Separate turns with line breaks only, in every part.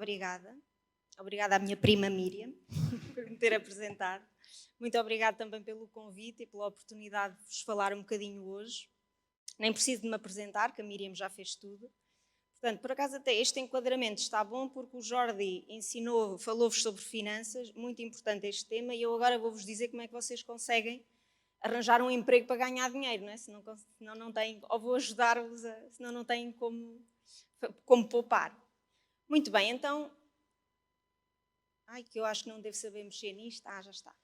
obrigada. Obrigada à minha prima Miriam por me ter apresentado. Muito obrigada também pelo convite e pela oportunidade de vos falar um bocadinho hoje. Nem preciso de me apresentar, que a Miriam já fez tudo. Portanto, por acaso até este enquadramento está bom porque o Jordi falou-vos sobre finanças, muito importante este tema, e eu agora vou-vos dizer como é que vocês conseguem arranjar um emprego para ganhar dinheiro, não é? Senão não têm, ou vou ajudar-vos, senão não têm como poupar. Muito bem, então... que eu acho que não devo saber mexer nisto. Já está.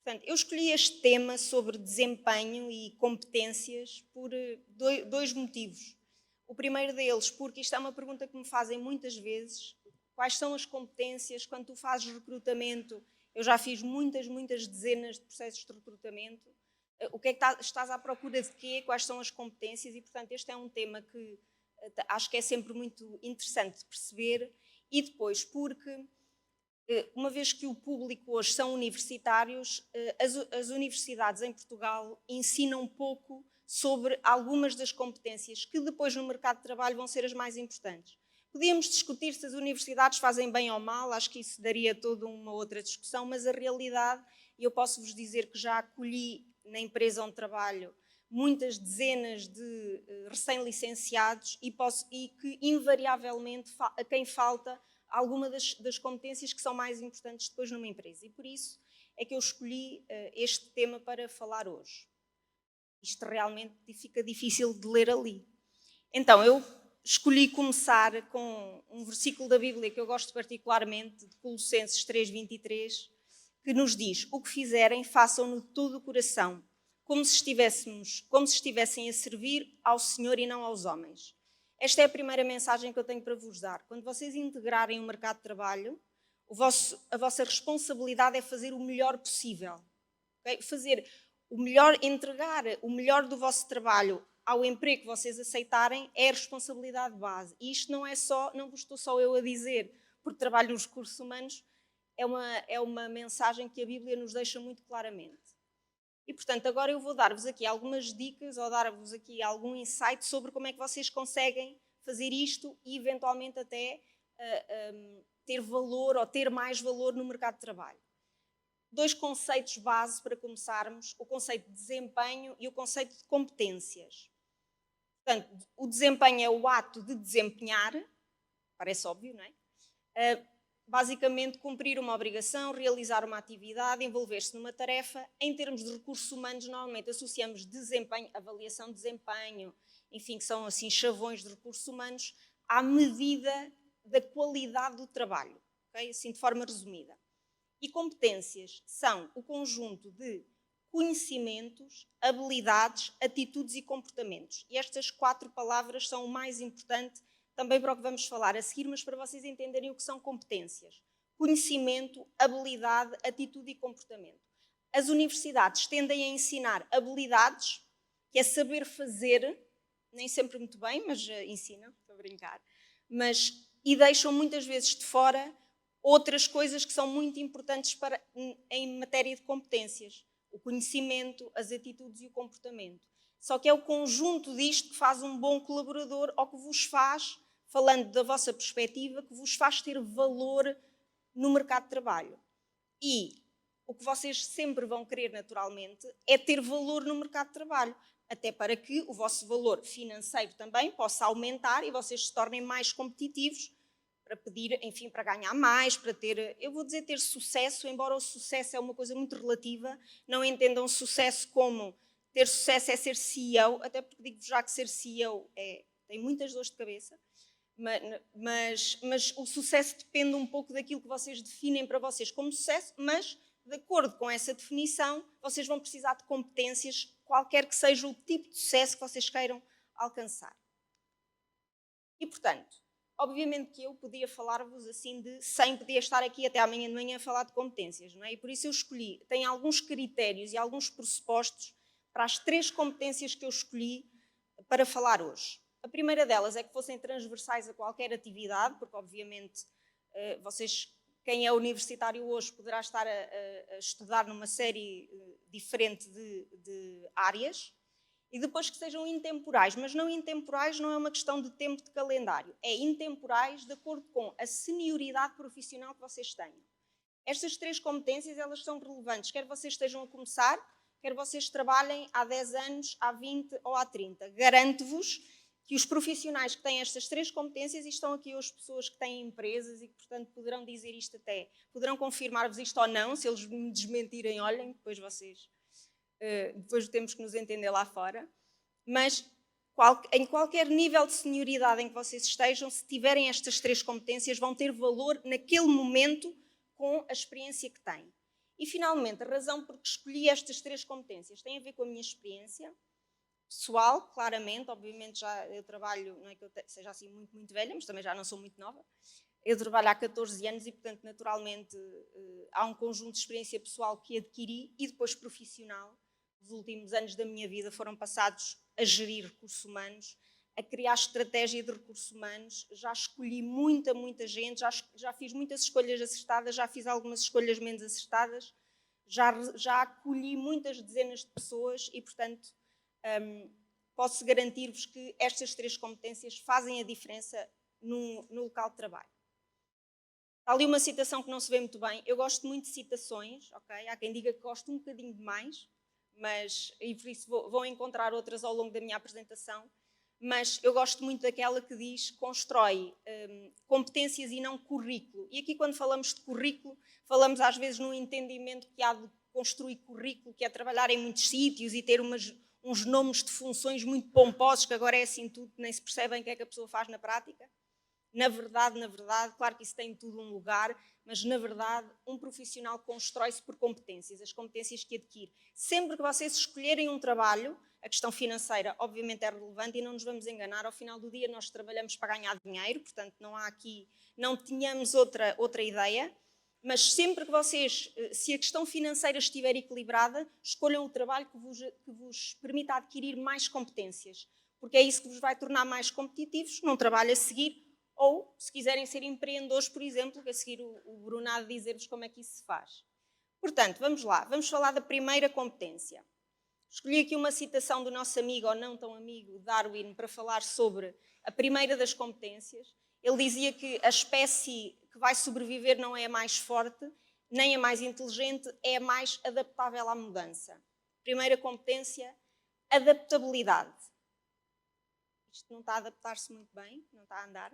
Portanto, eu escolhi este tema sobre desempenho e competências por dois motivos. O primeiro deles, porque isto é uma pergunta que me fazem muitas vezes. Quais são as competências? Quando tu fazes recrutamento, eu já fiz muitas dezenas de processos de recrutamento. O que é que estás à procura de quê? Quais são as competências? E, portanto, este é um tema que acho que é sempre muito interessante de perceber. E depois, porque... uma vez que o público hoje são universitários, as universidades em Portugal ensinam pouco sobre algumas das competências que depois no mercado de trabalho vão ser as mais importantes. Podíamos discutir se as universidades fazem bem ou mal, acho que isso daria toda uma outra discussão, mas a realidade, e eu posso-vos dizer que já acolhi na empresa onde trabalho muitas dezenas de recém-licenciados e que invariavelmente a quem falta alguma das competências que são mais importantes depois numa empresa. E por isso é que eu escolhi este tema para falar hoje. Isto realmente fica difícil de ler ali. Então, eu escolhi começar com um versículo da Bíblia que eu gosto particularmente, de Colossenses 3:23, que nos diz: o que fizerem, façam-no de todo o coração, como se estivessem a servir ao Senhor e não aos homens. Esta é a primeira mensagem que eu tenho para vos dar. Quando vocês integrarem o mercado de trabalho, a vossa responsabilidade é fazer o melhor possível. Okay? Entregar o melhor do vosso trabalho ao emprego que vocês aceitarem é a responsabilidade base. E isto não vos estou só eu a dizer, porque trabalho nos recursos humanos, é uma mensagem que a Bíblia nos deixa muito claramente. E, portanto, agora eu vou dar-vos aqui algumas dicas ou dar-vos aqui algum insight sobre como é que vocês conseguem fazer isto e, eventualmente, até ter valor ou ter mais valor no mercado de trabalho. Dois conceitos base para começarmos, o conceito de desempenho e o conceito de competências. Portanto, o desempenho é o ato de desempenhar, parece óbvio, não é? Basicamente, cumprir uma obrigação, realizar uma atividade, envolver-se numa tarefa. Em termos de recursos humanos, normalmente associamos desempenho, avaliação de desempenho, enfim, que são assim chavões de recursos humanos, à medida da qualidade do trabalho, okay? Assim de forma resumida. E competências são o conjunto de conhecimentos, habilidades, atitudes e comportamentos. E estas 4 palavras são o mais importante também para o que vamos falar a seguir, mas para vocês entenderem o que são competências. Conhecimento, habilidade, atitude e comportamento. As universidades tendem a ensinar habilidades, que é saber fazer, nem sempre muito bem, mas ensinam, estou a brincar, e deixam muitas vezes de fora outras coisas que são muito importantes em matéria de competências. O conhecimento, as atitudes e o comportamento. Só que é o conjunto disto que faz um bom colaborador ou que vos faz, falando da vossa perspectiva, que vos faz ter valor no mercado de trabalho. E o que vocês sempre vão querer naturalmente é ter valor no mercado de trabalho, até para que o vosso valor financeiro também possa aumentar e vocês se tornem mais competitivos para pedir, enfim, para ganhar mais, para ter, eu vou dizer ter sucesso, embora o sucesso é uma coisa muito relativa, não entendam sucesso como ter sucesso é ser CEO, até porque digo-vos já que ser CEO tem muitas dores de cabeça, mas o sucesso depende um pouco daquilo que vocês definem para vocês como sucesso, mas de acordo com essa definição, vocês vão precisar de competências, qualquer que seja o tipo de sucesso que vocês queiram alcançar. E, portanto, obviamente que eu podia falar-vos assim podia estar aqui até amanhã de manhã a falar de competências, não é? E por isso eu escolhi, tem alguns critérios e alguns pressupostos para as 3 competências que eu escolhi para falar hoje. A primeira delas é que fossem transversais a qualquer atividade, porque obviamente quem é universitário hoje poderá estar a estudar numa série diferente de áreas. E depois que sejam intemporais, mas não intemporais não é uma questão de tempo de calendário, é intemporais de acordo com a senioridade profissional que vocês tenham. Estas 3 competências, elas são relevantes, quer vocês estejam a começar, quer vocês trabalhem há 10 anos, há 20 ou há 30. Garanto-vos que os profissionais que têm estas 3 competências, e estão aqui hoje pessoas que têm empresas e que, portanto, poderão dizer isto até, poderão confirmar-vos isto ou não, se eles me desmentirem, olhem, depois vocês, depois temos que nos entender lá fora, mas em qualquer nível de senioridade em que vocês estejam, se tiverem estas 3 competências, vão ter valor naquele momento com a experiência que têm. E, finalmente, a razão por que escolhi estas 3 competências tem a ver com a minha experiência pessoal, claramente. Obviamente, já eu trabalho, não é que eu seja assim muito velha, mas também já não sou muito nova. Eu trabalho há 14 anos e, portanto, naturalmente, há um conjunto de experiência pessoal que adquiri e depois profissional. Os últimos anos da minha vida foram passados a gerir recursos humanos, a criar estratégia de recursos humanos, já escolhi muita gente, já fiz muitas escolhas acertadas, já fiz algumas escolhas menos acertadas, já acolhi muitas dezenas de pessoas e, portanto, posso garantir-vos que estas 3 competências fazem a diferença no local de trabalho. Há ali uma citação que não se vê muito bem. Eu gosto muito de citações, ok? Há quem diga que gosto um bocadinho demais, e por isso vão encontrar outras ao longo da minha apresentação. Mas eu gosto muito daquela que diz constrói competências e não currículo. E aqui, quando falamos de currículo, falamos às vezes num entendimento que há de construir currículo, que é trabalhar em muitos sítios e ter uns nomes de funções muito pomposos, que agora é assim tudo, nem se percebem o que é que a pessoa faz na prática. Na verdade, claro que isso tem tudo um lugar, mas na verdade um profissional constrói-se por competências, as competências que adquire. Sempre que vocês escolherem um trabalho, a questão financeira obviamente é relevante e não nos vamos enganar, ao final do dia nós trabalhamos para ganhar dinheiro, portanto não tínhamos outra ideia, mas sempre que vocês, se a questão financeira estiver equilibrada, escolham o trabalho que vos permita adquirir mais competências, porque é isso que vos vai tornar mais competitivos num trabalho a seguir. Ou, se quiserem ser empreendedores, por exemplo, que a seguir o Bruno há de dizer-vos como é que isso se faz. Portanto, vamos lá, vamos falar da primeira competência. Escolhi aqui uma citação do nosso amigo, ou não tão amigo, Darwin, para falar sobre a primeira das competências. Ele dizia que a espécie que vai sobreviver não é a mais forte, nem a mais inteligente, é a mais adaptável à mudança. Primeira competência, adaptabilidade. Isto não está a adaptar-se muito bem, não está a andar.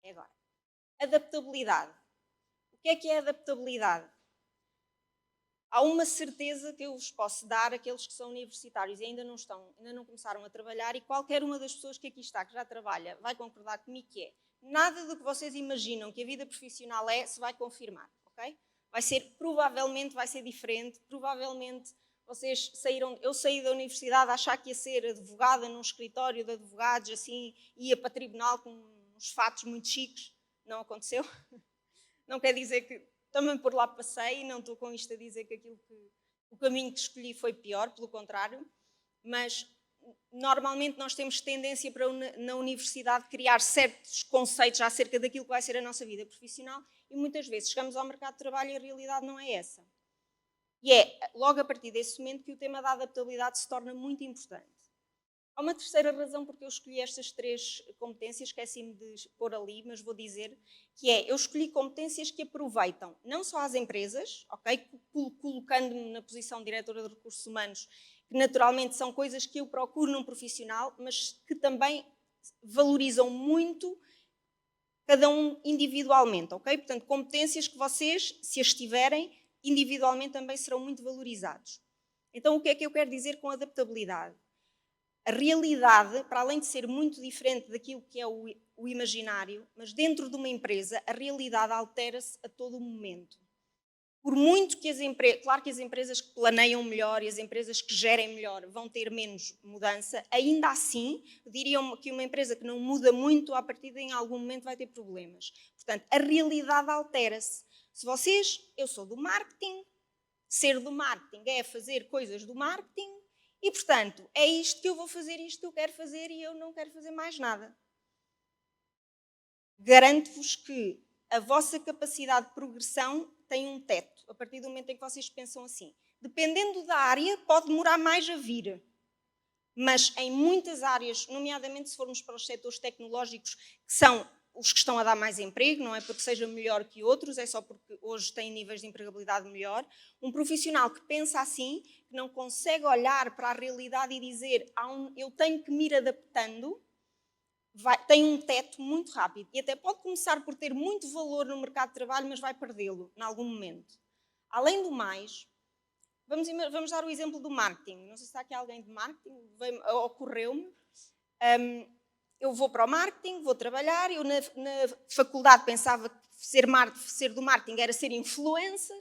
É agora. Adaptabilidade. O que é adaptabilidade? Há uma certeza que eu vos posso dar àqueles que são universitários e ainda não começaram a trabalhar, e qualquer uma das pessoas que aqui está, que já trabalha, vai concordar comigo que é. Nada do que vocês imaginam que a vida profissional se vai confirmar, ok? Provavelmente vai ser diferente, provavelmente eu saí da universidade a achar que ia ser advogada num escritório de advogados, assim, ia para tribunal com uns fatos muito chiques. Não aconteceu. Não quer dizer que também por lá passei, e não estou com isto a dizer que o caminho que escolhi foi pior, pelo contrário, mas normalmente nós temos tendência para na universidade criar certos conceitos acerca daquilo que vai ser a nossa vida profissional e muitas vezes chegamos ao mercado de trabalho e a realidade não é essa. E é logo a partir desse momento que o tema da adaptabilidade se torna muito importante. Há uma terceira razão porque eu escolhi estas 3 competências, esqueci-me de pôr ali, mas vou dizer, que é, eu escolhi competências que aproveitam não só as empresas, ok, colocando-me na posição de diretora de recursos humanos, que naturalmente são coisas que eu procuro num profissional, mas que também valorizam muito cada um individualmente, ok? Portanto, competências que vocês, se as tiverem, individualmente também serão muito valorizados. Então, o que é que eu quero dizer com adaptabilidade? A realidade, para além de ser muito diferente daquilo que é o imaginário, mas dentro de uma empresa, a realidade altera-se a todo momento. Por muito que claro que as empresas que planeiam melhor e as empresas que gerem melhor vão ter menos mudança, ainda assim, diriam que uma empresa que não muda muito, à partida em algum momento vai ter problemas. Portanto, a realidade altera-se. Eu sou do marketing, ser do marketing é fazer coisas do marketing, e, portanto, é isto que eu vou fazer, isto que eu quero fazer e eu não quero fazer mais nada. Garanto-vos que a vossa capacidade de progressão tem um teto, a partir do momento em que vocês pensam assim. Dependendo da área, pode demorar mais a vir. Mas em muitas áreas, nomeadamente se formos para os setores tecnológicos, que são os que estão a dar mais emprego, não é porque seja melhor que outros, é só porque hoje têm níveis de empregabilidade melhor. Um profissional que pensa assim, que não consegue olhar para a realidade e dizer eu tenho que me ir adaptando, tem um teto muito rápido. E até pode começar por ter muito valor no mercado de trabalho, mas vai perdê-lo em algum momento. Além do mais, vamos dar o exemplo do marketing. Não sei se está aqui alguém de marketing, ocorreu-me. Eu vou para o marketing, vou trabalhar, eu na faculdade pensava que ser do marketing era ser influencer,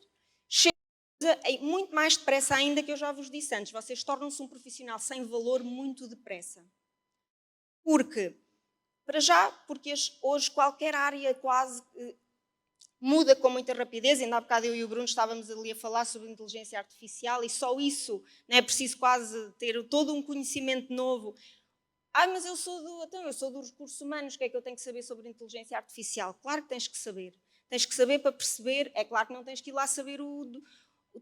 muito mais depressa ainda, que eu já vos disse antes, vocês tornam-se um profissional sem valor muito depressa. Porque hoje qualquer área quase muda com muita rapidez, ainda há bocado eu e o Bruno estávamos ali a falar sobre inteligência artificial e só isso, não é preciso quase ter todo um conhecimento novo. Mas eu sou dos recursos humanos, o que é que eu tenho que saber sobre inteligência artificial? Claro que tens que saber. Tens que saber para perceber, é claro que não tens que ir lá saber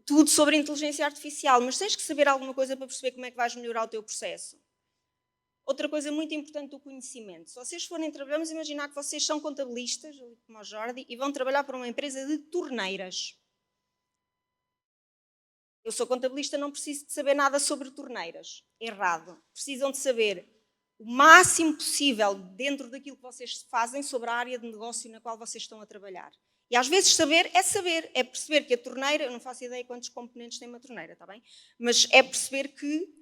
tudo sobre inteligência artificial, mas tens que saber alguma coisa para perceber como é que vais melhorar o teu processo. Outra coisa muito importante do conhecimento. Se vocês forem trabalhar, vamos imaginar que vocês são contabilistas, como o Jordi, e vão trabalhar para uma empresa de torneiras. Eu sou contabilista, não preciso de saber nada sobre torneiras. Errado. Precisam de saber o máximo possível dentro daquilo que vocês fazem sobre a área de negócio na qual vocês estão a trabalhar. E às vezes saber, é perceber que a torneira, eu não faço ideia quantos componentes tem uma torneira, está bem? Mas é perceber que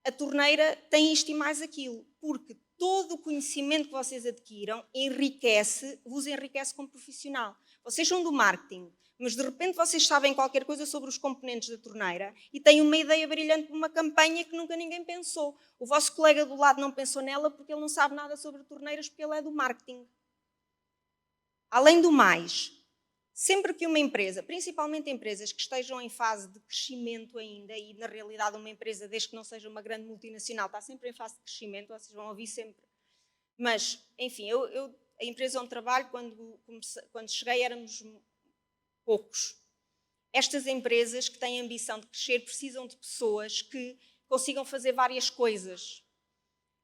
a torneira tem isto e mais aquilo, porque todo o conhecimento que vocês adquiram vos enriquece como profissional. Vocês são do marketing, mas de repente vocês sabem qualquer coisa sobre os componentes da torneira e têm uma ideia brilhante de uma campanha que nunca ninguém pensou. O vosso colega do lado não pensou nela porque ele não sabe nada sobre torneiras, porque ele é do marketing. Além do mais, sempre que uma empresa, principalmente empresas que estejam em fase de crescimento ainda, e na realidade uma empresa, desde que não seja uma grande multinacional, está sempre em fase de crescimento, vocês vão ouvir sempre. Mas, enfim, a empresa onde trabalho, quando cheguei, éramos poucos. Estas empresas que têm a ambição de crescer precisam de pessoas que consigam fazer várias coisas.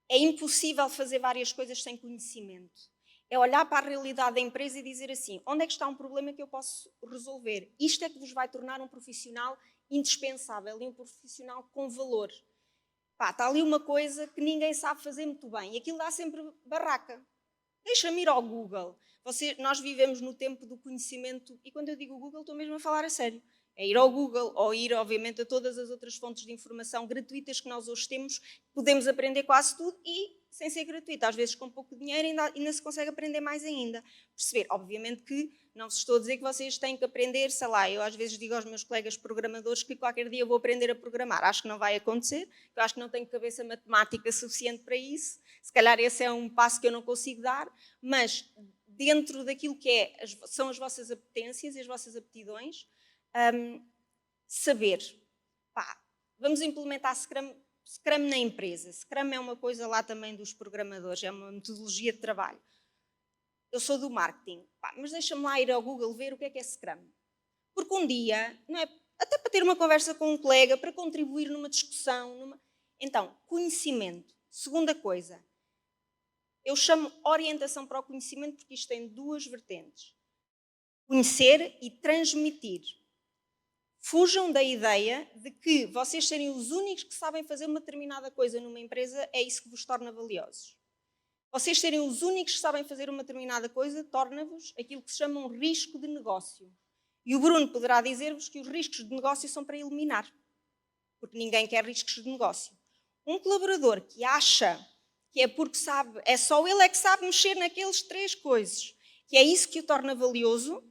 É impossível fazer várias coisas sem conhecimento. É olhar para a realidade da empresa e dizer assim, onde é que está um problema que eu posso resolver? Isto é que vos vai tornar um profissional indispensável e um profissional com valor. Está ali uma coisa que ninguém sabe fazer muito bem e aquilo dá sempre barraca. Deixa-me ir ao Google. Nós vivemos no tempo do conhecimento e quando eu digo Google estou mesmo a falar a sério. É ir ao Google ou ir, obviamente, a todas as outras fontes de informação gratuitas que nós hoje temos. Podemos aprender quase tudo e, sem ser gratuito, às vezes com pouco dinheiro ainda se consegue aprender mais ainda. Perceber, obviamente que não vos estou a dizer que vocês têm que aprender, sei lá, eu às vezes digo aos meus colegas programadores que qualquer dia vou aprender a programar. Acho que não vai acontecer, eu acho que não tenho cabeça matemática suficiente para isso. Se calhar esse é um passo que eu não consigo dar, mas dentro daquilo que são as vossas apetências e as vossas aptidões, saber, vamos implementar Scrum na empresa. Scrum é uma coisa lá também dos programadores, é uma metodologia de trabalho. Eu sou do marketing, mas deixa-me lá ir ao Google ver o que é Scrum. Porque um dia, não é, até para ter uma conversa com um colega, para contribuir numa discussão. Então, conhecimento. Segunda coisa, eu chamo orientação para o conhecimento porque isto tem duas vertentes. Conhecer e transmitir. Fujam da ideia de que vocês serem os únicos que sabem fazer uma determinada coisa numa empresa é isso que vos torna valiosos. Vocês serem os únicos que sabem fazer uma determinada coisa torna-vos aquilo que se chama um risco de negócio. E o Bruno poderá dizer-vos que os riscos de negócio são para eliminar, porque ninguém quer riscos de negócio. Um colaborador que acha que é porque sabe, é só ele é que sabe mexer naqueles 3 coisas, que é isso que o torna valioso.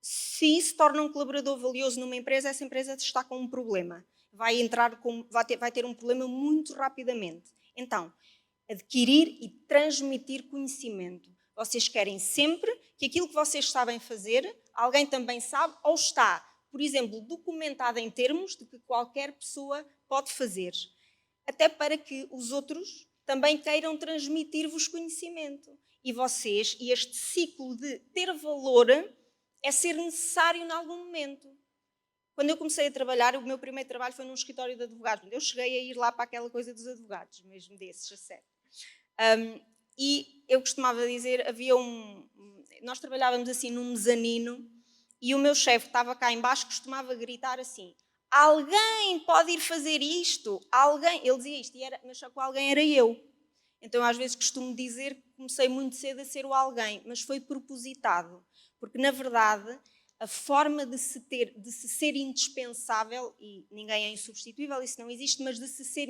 Se isso torna um colaborador valioso numa empresa, essa empresa está com um problema. Vai ter um problema muito rapidamente. Então, adquirir e transmitir conhecimento. Vocês querem sempre que aquilo que vocês sabem fazer, alguém também sabe ou está, por exemplo, documentado em termos de que qualquer pessoa pode fazer. Até para que os outros também queiram transmitir-vos conhecimento. E vocês, e este ciclo de ter valor, é ser necessário em algum momento. Quando eu comecei a trabalhar, o meu primeiro trabalho foi num escritório de advogados. Eu cheguei a ir lá para aquela coisa dos advogados, mesmo desses, a sério. E eu costumava dizer, nós trabalhávamos assim num mezanino e o meu chefe estava cá embaixo, costumava gritar assim: alguém pode ir fazer isto? Alguém? Ele dizia isto, mas só que o alguém era eu. Então às vezes costumo dizer que comecei muito cedo a ser o alguém, mas foi propositado, porque na verdade a forma de se ser indispensável, e ninguém é insubstituível, isso não existe, mas de se ser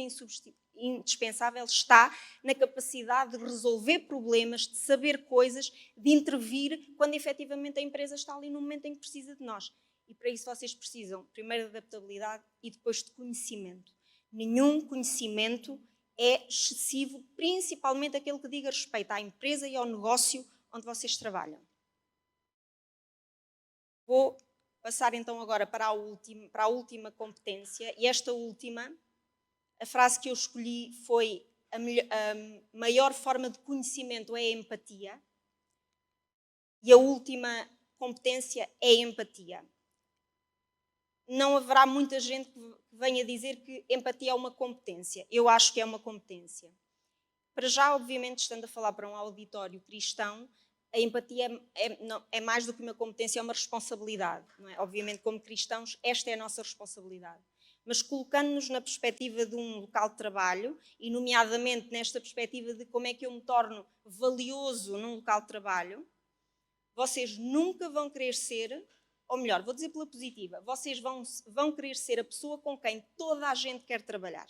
indispensável está na capacidade de resolver problemas, de saber coisas, de intervir quando efetivamente a empresa está ali no momento em que precisa de nós. E para isso vocês precisam, primeiro, de adaptabilidade e depois de conhecimento. Nenhum conhecimento é excessivo, principalmente aquele que diga respeito à empresa e ao negócio onde vocês trabalham. Vou passar então agora para a última competência, e esta última, a frase que eu escolhi foi: a maior forma de conhecimento é a empatia, e a última competência é a empatia. Não haverá muita gente que venha dizer que empatia é uma competência. Eu acho que é uma competência. Para já, obviamente, estando a falar para um auditório cristão, a empatia é mais do que uma competência, é uma responsabilidade. Não é? Obviamente, como cristãos, esta é a nossa responsabilidade. Mas colocando-nos na perspectiva de um local de trabalho, e nomeadamente nesta perspectiva de como é que eu me torno valioso num local de trabalho, vocês nunca vão querer ser, ou melhor, vou dizer pela positiva, vocês vão querer ser a pessoa com quem toda a gente quer trabalhar.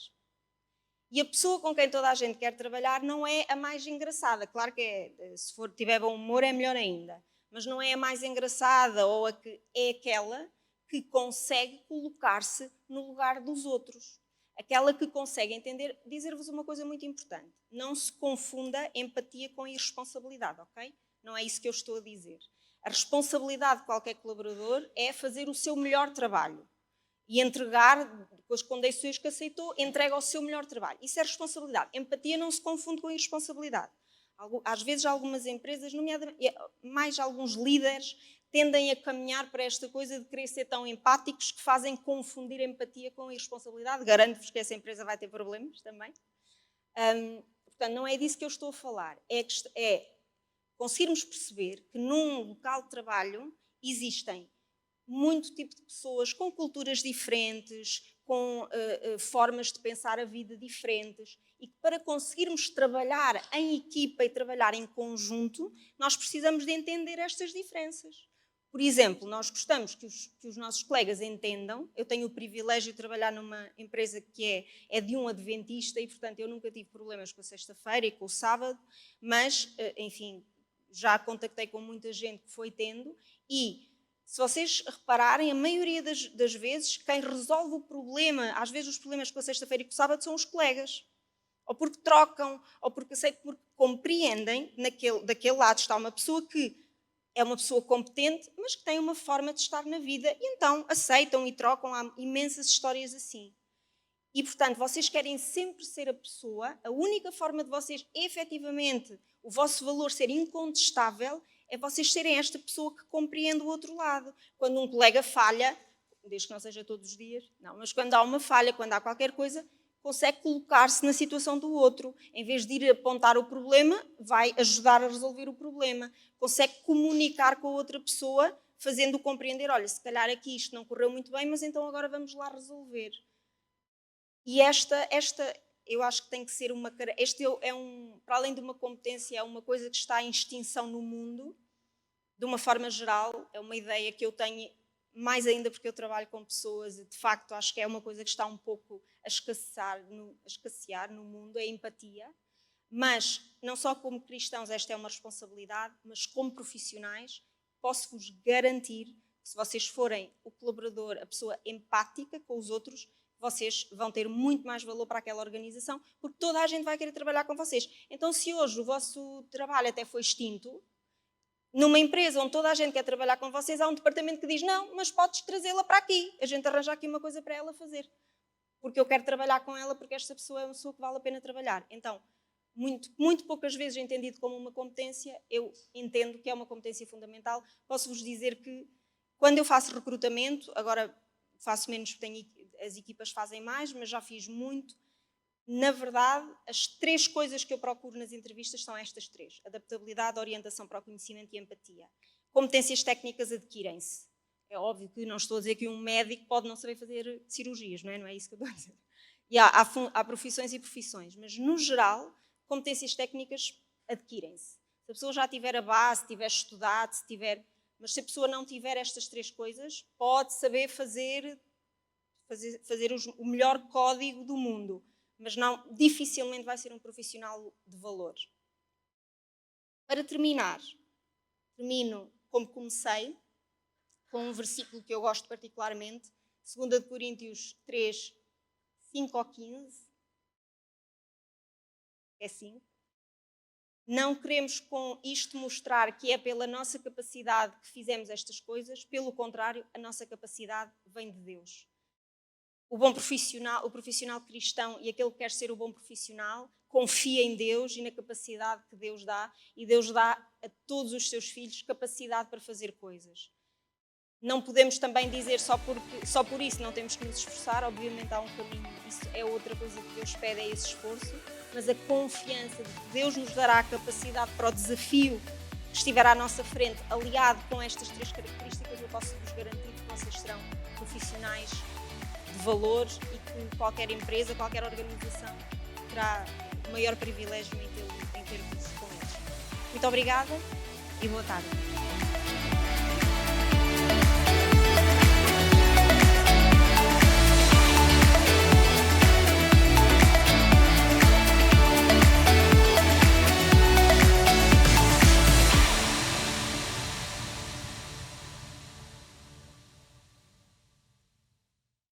E a pessoa com quem toda a gente quer trabalhar não é a mais engraçada. Claro que se tiver bom humor é melhor ainda. Mas não é a mais engraçada ou é aquela que consegue colocar-se no lugar dos outros. Aquela que consegue entender. Dizer-vos uma coisa muito importante. Não se confunda empatia com irresponsabilidade, ok? Não é isso que eu estou a dizer. A responsabilidade de qualquer colaborador é fazer o seu melhor trabalho. E entregar, com as condições que aceitou, entrega o seu melhor trabalho. Isso é responsabilidade. Empatia não se confunde com irresponsabilidade. Às vezes, algumas empresas, nomeadamente, mais alguns líderes, tendem a caminhar para esta coisa de querer ser tão empáticos que fazem confundir empatia com irresponsabilidade. Garanto-vos que essa empresa vai ter problemas também. Portanto, não é disso que eu estou a falar. É conseguirmos perceber que num local de trabalho existem muito tipo de pessoas com culturas diferentes, com formas de pensar a vida diferentes, e que para conseguirmos trabalhar em equipa e trabalhar em conjunto, nós precisamos de entender estas diferenças. Por exemplo, nós gostamos que os nossos colegas entendam. Eu tenho o privilégio de trabalhar numa empresa que é de um adventista e, portanto, eu nunca tive problemas com a sexta-feira e com o sábado, mas, enfim, já contactei com muita gente que foi tendo e, se vocês repararem, a maioria das vezes, quem resolve o problema, às vezes os problemas com a sexta-feira e com o sábado, são os colegas. Ou porque trocam, ou porque compreendem, daquele lado está uma pessoa que é uma pessoa competente, mas que tem uma forma de estar na vida, e então aceitam e trocam. Há imensas histórias assim. E, portanto, vocês querem sempre ser a pessoa, a única forma de vocês, efetivamente, o vosso valor ser incontestável, é vocês serem esta pessoa que compreende o outro lado. Quando um colega falha, desde que não seja todos os dias, não, mas quando há uma falha, quando há qualquer coisa, consegue colocar-se na situação do outro. Em vez de ir apontar o problema, vai ajudar a resolver o problema. Consegue comunicar com a outra pessoa, fazendo-o compreender: olha, se calhar aqui isto não correu muito bem, mas então agora vamos lá resolver. E esta eu acho que tem que ser uma... para além de uma competência, é uma coisa que está em extinção no mundo, de uma forma geral. É uma ideia que eu tenho, mais ainda porque eu trabalho com pessoas, e de facto acho que é uma coisa que está um pouco a escassear no mundo, é a empatia. Mas, não só como cristãos esta é uma responsabilidade, mas como profissionais, posso-vos garantir que, se vocês forem o colaborador, a pessoa empática com os outros, vocês vão ter muito mais valor para aquela organização, porque toda a gente vai querer trabalhar com vocês. Então, se hoje o vosso trabalho até foi extinto, numa empresa onde toda a gente quer trabalhar com vocês, há um departamento que diz: não, mas podes trazê-la para aqui, a gente arranja aqui uma coisa para ela fazer, porque eu quero trabalhar com ela, porque esta pessoa é uma pessoa que vale a pena trabalhar. Então, muito poucas vezes entendido como uma competência, eu entendo que é uma competência fundamental. Posso-vos dizer que quando eu faço recrutamento, agora faço menos porque as equipas fazem mais, mas já fiz muito. Na verdade, as 3 coisas que eu procuro nas entrevistas são estas 3. Adaptabilidade, orientação para o conhecimento e empatia. Competências técnicas adquirem-se. É óbvio que não estou a dizer que um médico pode não saber fazer cirurgias, não é isso que eu estou a dizer. E há profissões e profissões, mas no geral, competências técnicas adquirem-se. Se a pessoa já tiver a base, tiver estudado, mas se a pessoa não tiver estas 3 coisas, pode saber fazer o melhor código do mundo, mas dificilmente vai ser um profissional de valor. Para terminar, termino como comecei, com um versículo que eu gosto particularmente, 2 Coríntios 3, 5 ao 15. É 5. Não queremos com isto mostrar que é pela nossa capacidade que fizemos estas coisas, pelo contrário, a nossa capacidade vem de Deus. O profissional cristão e aquele que quer ser o bom profissional, confia em Deus e na capacidade que Deus dá, e Deus dá a todos os seus filhos capacidade para fazer coisas. Não podemos também dizer só por isso não temos que nos esforçar, obviamente há um caminho, isso é outra coisa que Deus pede, é esse esforço, mas a confiança de que Deus nos dará a capacidade para o desafio que estiver à nossa frente, aliado com estas 3 características, eu posso-vos garantir que vocês serão profissionais de valor e que qualquer empresa, qualquer organização terá o maior privilégio em ter-vos com eles. Muito obrigada e boa tarde.